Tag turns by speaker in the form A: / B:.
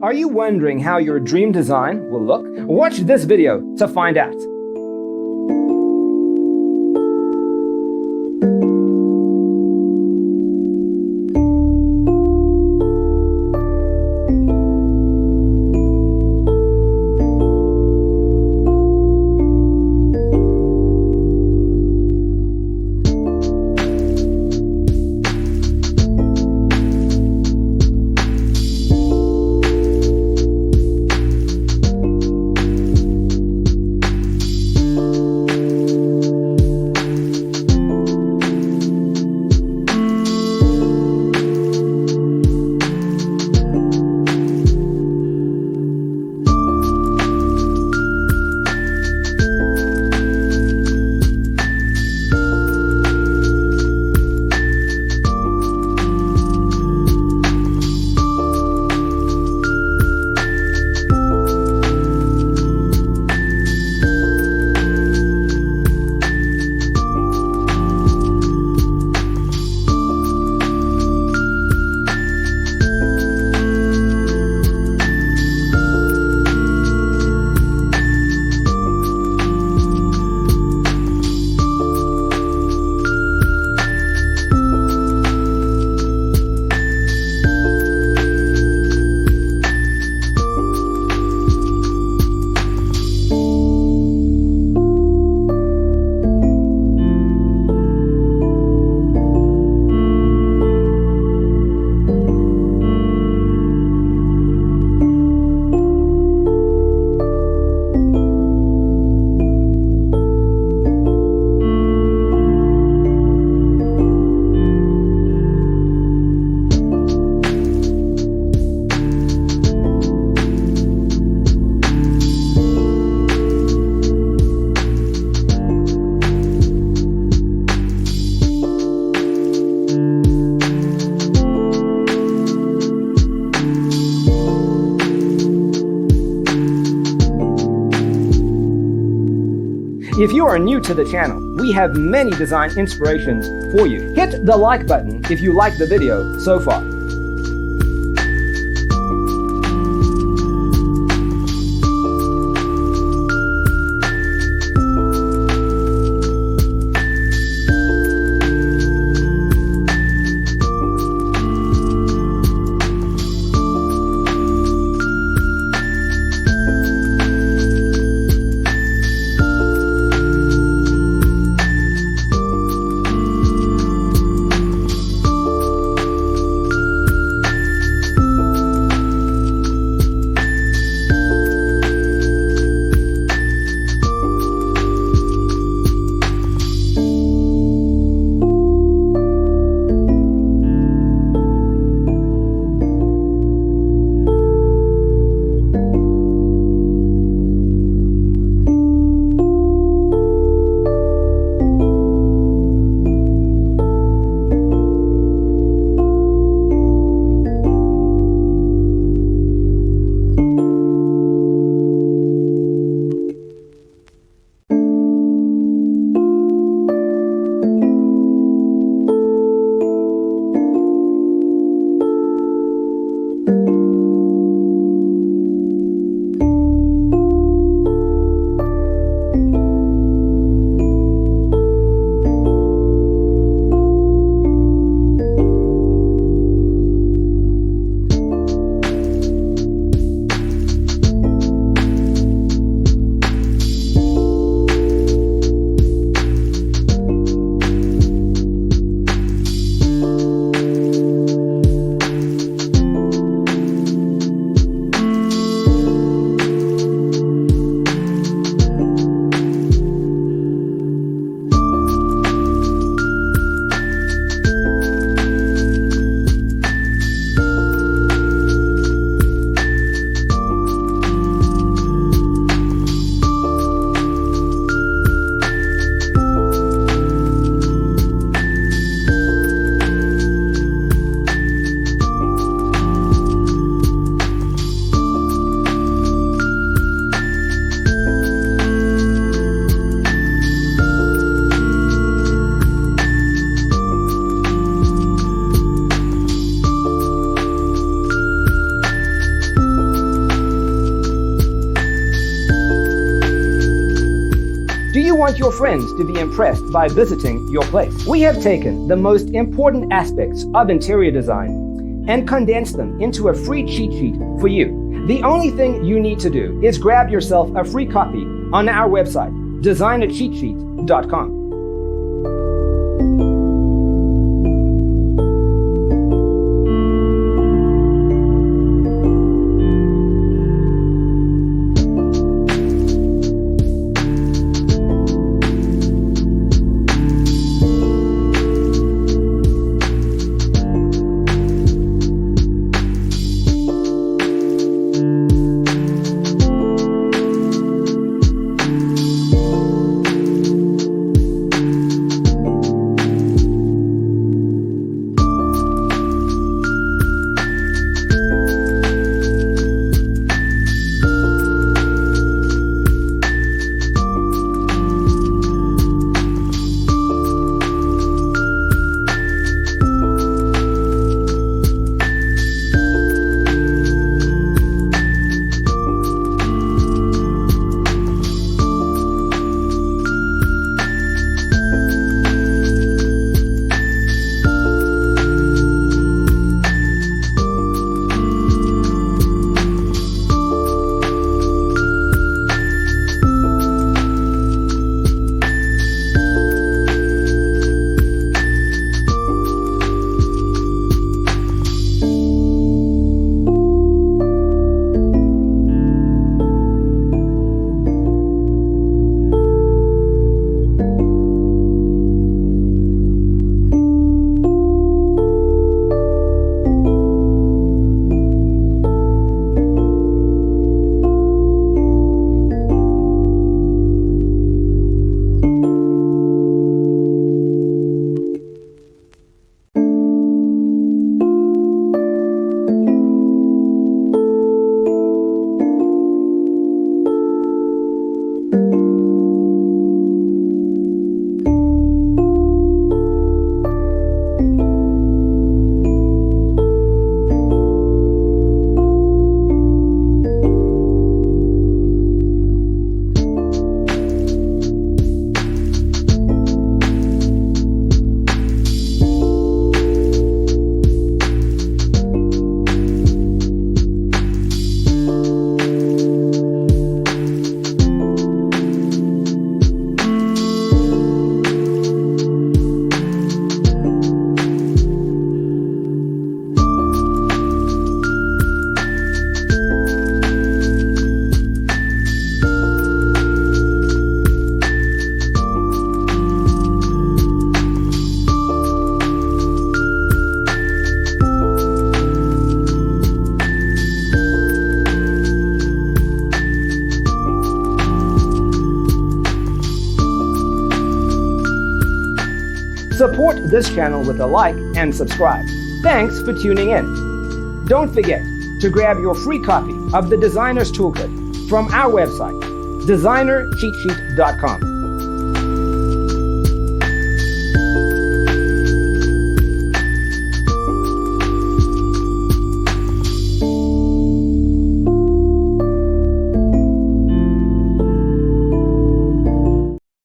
A: Are you wondering how your dream design will look? Watch this video to find out. If you are new to the channel, we have many design inspirations for you. Hit the like button if you like the video so far. want your friends to be impressed by visiting your place. We have taken the most important aspects of interior design and condensed them into a free cheat sheet for you. The only thing you need to do is grab yourself a free copy on our website, designercheatsheet.com. Support this channel with a like and subscribe. Thanks for tuning in. Don't forget to grab your free copy of the Designer's Toolkit from our website, designercheatsheet.com.